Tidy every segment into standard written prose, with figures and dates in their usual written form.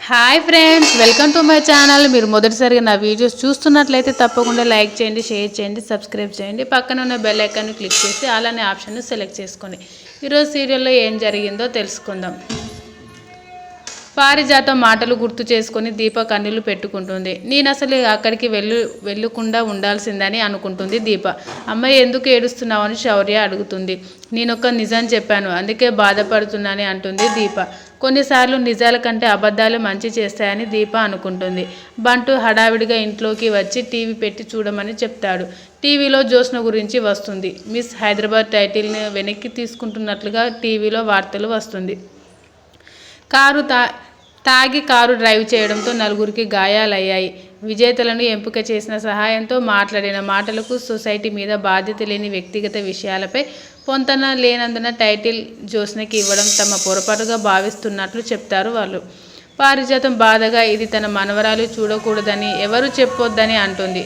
Hi friends, welcome to my channel. మీరు మొదటిసారిగా నా వీడియోస్ చూస్తున్నట్లయితే తప్పకుండా లైక్ చేయండి, షేర్ చేయండి, సబ్స్క్రైబ్ చేయండి. పక్కన ఉన్న బెల్ ఐకాన్ని క్లిక్ చేసి అలానే ఆప్షన్ను సెలెక్ట్ చేసుకోండి. ఈరోజు సీరియల్లో ఏం జరిగిందో తెలుసుకుందాం. పారిజాతం మాటలు గుర్తు చేసుకొని దీప కన్నీళ్లు పెట్టుకుంటుంది. నేను అసలు అక్కడికి వెళ్ళకుండా ఉండాల్సిందని అనుకుంటుంది దీప. అమ్మాయి ఎందుకు ఏడుస్తున్నావని శౌర్య అడుగుతుంది. నేనొక నిజం చెప్పాను, అందుకే బాధపడుతున్నానని అంటుంది దీప. కొన్నిసార్లు నిజాల కంటే అబద్ధాలు మంచి చేస్తాయని దీప అనుకుంటుంది. బంటు హడావిడిగా ఇంట్లోకి వచ్చి టీవీ పెట్టి చూడమని చెప్తాడు. టీవీలో జ్యోత్స్న గురించి వస్తుంది. మిస్ హైదరాబాద్ టైటిల్ని వెనక్కి తీసుకుంటున్నట్లుగా టీవీలో వార్తలు వస్తుంది. తాగి కారు డ్రైవ్ చేయడంతో నలుగురికి గాయాలయ్యాయి. విజేతలను ఎంపిక చేసిన సహాయంతో మాట్లాడిన మాటలకు సొసైటీ మీద బాధ్యత లేని వ్యక్తిగత విషయాలపై పొంతన లేనందున టైటిల్ జ్యోత్స్నకి ఇవ్వడం తమ పొరపాటుగా భావిస్తున్నట్లు చెప్తారు వాళ్ళు. పారిజాతం బాధగా ఇది తన మనవరాలు చూడకూడదని ఎవరు చెప్పొద్దని అంటుంది.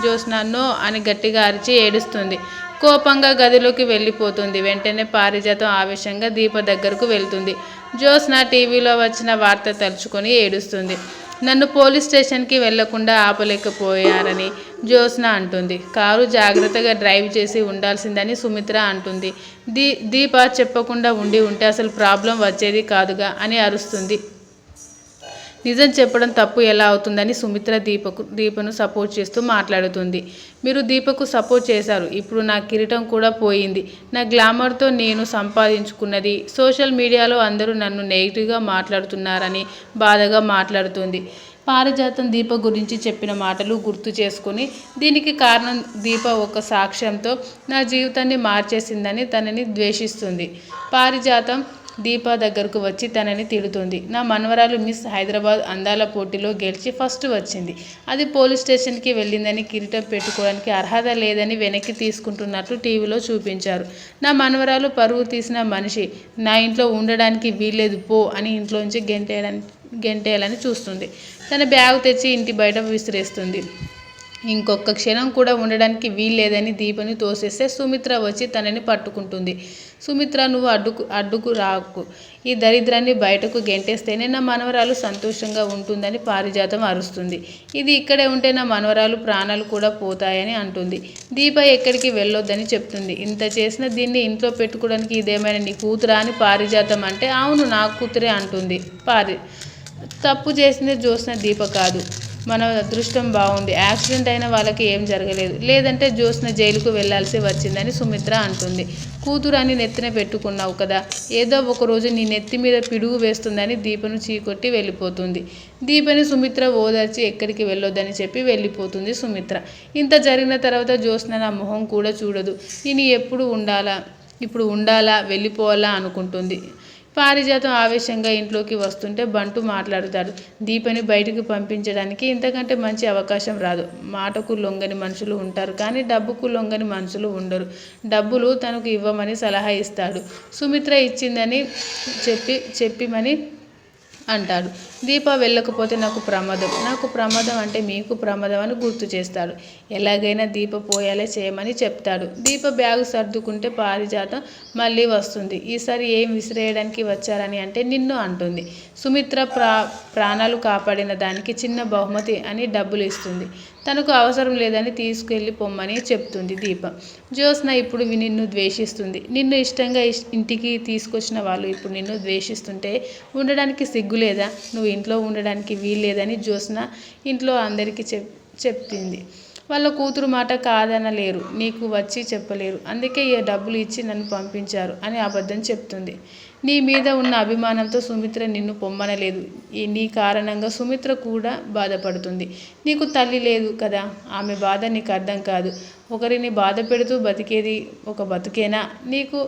జ్యోత్స్న నో అని గట్టిగా అరిచి ఏడుస్తుంది. కోపంగా గదిలోకి వెళ్ళిపోతుంది. వెంటనే పారిజాతం ఆవేశంగా దీప దగ్గరకు వెళ్తుంది. జ్యోత్స్న టీవీలో వచ్చిన వార్త తలుచుకొని ఏడుస్తుంది. నన్ను పోలీస్ స్టేషన్కి వెళ్లకుండా ఆపలేకపోయారని జ్యోత్స్న అంటుంది. కారు జాగ్రత్తగా డ్రైవ్ చేసి ఉండాల్సిందని సుమిత్ర అంటుంది. దీప చెప్పకుండా ఉంటే అసలు ప్రాబ్లం వచ్చేది కాదుగా అని అరుస్తుంది. నిజం చెప్పడం తప్పు ఎలా అవుతుందని సుమిత్ర దీపను సపోర్ట్ చేస్తూ మాట్లాడుతుంది. మీరు దీపకు సపోర్ట్ చేశారు, ఇప్పుడు నా కిరీటం కూడా పోయింది. నా గ్లామర్తో నేను సంపాదించుకున్నది. సోషల్ మీడియాలో అందరూ నన్ను నెగిటివ్గా మాట్లాడుతున్నారని బాధగా మాట్లాడుతుంది. పారిజాతం దీప గురించి చెప్పిన మాటలు గుర్తు చేసుకుని దీనికి కారణం దీప ఒక సాక్ష్యంతో నా జీవితాన్ని మార్చేసిందని తనని ద్వేషిస్తుంది. పారిజాతం దీప దగ్గరకు వచ్చి తనని తిడుతుంది. నా మనవరాలు మిస్ హైదరాబాద్ అందాల పోటీలో గెలిచి ఫస్ట్ వచ్చింది. అది పోలీస్ స్టేషన్కి వెళ్ళిందని, కిరీటం పెట్టుకోవడానికి అర్హత లేదని వెనక్కి తీసుకుంటున్నట్లు టీవీలో చూపించారు. నా మనవరాలు పరువు తీసిన మనిషి, నా ఇంట్లో ఉండడానికి వీల్లేదు పో అని ఇంట్లోంచి గెంటేయాలని చూస్తుంది. తన బ్యాగ్ తెచ్చి ఇంటి బయట విసిరేస్తుంది. ఇంకొక క్షణం కూడా ఉండడానికి వీల్లేదని దీపని తోసేస్తే సుమిత్ర వచ్చి తనని పట్టుకుంటుంది. సుమిత్ర, నువ్వు అడ్డుకు రాకు, ఈ దరిద్రాన్ని బయటకు గెంటేస్తేనే నా మనవరాలు సంతోషంగా ఉంటుందని పారిజాతం అరుస్తుంది. ఇది ఇక్కడే ఉంటే నా మనవరాలు ప్రాణాలు కూడా పోతాయని అంటుంది. దీప ఎక్కడికి వెళ్ళొద్దని చెప్తుంది. ఇంత చేసిన దీన్ని ఇంట్లో పెట్టుకోవడానికి ఇదేమైనా నీ కూతురా అని పారిజాతం అంటే, అవును నా కూతురే అంటుంది. తప్పు చేసింది జ్యోత్స్న, దీప కాదు. మన అదృష్టం బాగుంది, యాక్సిడెంట్ అయిన వాళ్ళకి ఏం జరగలేదు, లేదంటే జ్యోత్స్న జైలుకు వెళ్లాల్సి వచ్చిందని సుమిత్ర అంటుంది. కూతురు అని నెత్తిన పెట్టుకున్నావు కదా, ఏదో ఒకరోజు నీ నెత్తి మీద పిడుగు వేస్తుందని దీపను చీకొట్టి వెళ్ళిపోతుంది. దీపని సుమిత్ర ఓదార్చి ఎక్కడికి వెళ్ళొద్దని చెప్పి వెళ్ళిపోతుంది సుమిత్ర. ఇంత జరిగిన తర్వాత జ్యోత్స్న నా మొహం కూడా చూడదు. నేను ఇప్పుడు ఉండాలా వెళ్ళిపోవాలా అనుకుంటుంది. పారిజాతం ఆవేశంగా ఇంట్లోకి వస్తుంటే బంటు మాట్లాడుతాడు. దీపని బయటకు పంపించడానికి ఇంతకంటే మంచి అవకాశం రాదు. మాటకు లొంగని మనుషులు ఉంటారు, కానీ డబ్బుకు లొంగని మనుషులు ఉండరు. డబ్బులు తనకు ఇవ్వమని సలహా ఇస్తాడు. సుమిత్ర ఇచ్చిందని చెప్పిమని అంటాడు. దీప వెళ్ళకపోతే నాకు ప్రమాదం అంటే మీకు ప్రమాదం అని గుర్తు చేస్తాడు. ఎలాగైనా దీప పోయేలా చేయమని చెప్తాడు. దీప బ్యాగు సర్దుకుంటే పారిజాతం మళ్ళీ వస్తుంది. ఈసారి ఏం విసిరేయడానికి వచ్చారని అంటే నిన్ను అంటుంది. సుమిత్ర ప్రాణాలు కాపాడిన దానికి చిన్న బహుమతి అని డబ్బులు ఇస్తుంది. తనకు అవసరం లేదని తీసుకెళ్ళి పొమ్మని చెప్తుంది దీప. జ్యోత్స్న ఇప్పుడు నిన్ను ద్వేషిస్తుంది. నిన్ను ఇష్టంగా ఇంటికి తీసుకొచ్చిన వాళ్ళు ఇప్పుడు నిన్ను ద్వేషిస్తుంటే ఉండడానికి సిగ్గులేదా? నువ్వు ఇంట్లో ఉండడానికి వీల్లేదని జ్యోత్స్న ఇంట్లో అందరికీ చెప్పింది. వాళ్ళ కూతురు మాట కాదనలేరు, నీకు వచ్చి చెప్పలేరు, అందుకే ఈ డబ్బులు ఇచ్చి నన్ను పంపించారు అని అబద్ధం చెప్తుంది. నీ మీద ఉన్న అభిమానంతో సుమిత్ర నిన్ను పొమ్మనలేదు. నీ కారణంగా సుమిత్ర కూడా బాధపడుతుంది. నీకు తల్లి లేదు కదా, ఆమె బాధ నీకు అర్థం కాదు. ఒకరిని బాధ పెడుతూ బతికేది ఒక బతుకేనా? నీకు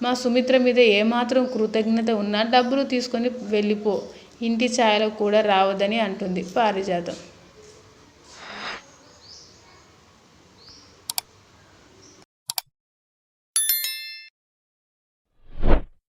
మా సుమిత్ర మీద ఏమాత్రం కృతజ్ఞత ఉన్నా డబ్బులు తీసుకొని వెళ్ళిపో, ఇంటి ఛాయలో కూడా రావద్దని అంటుంది పారిజాతం.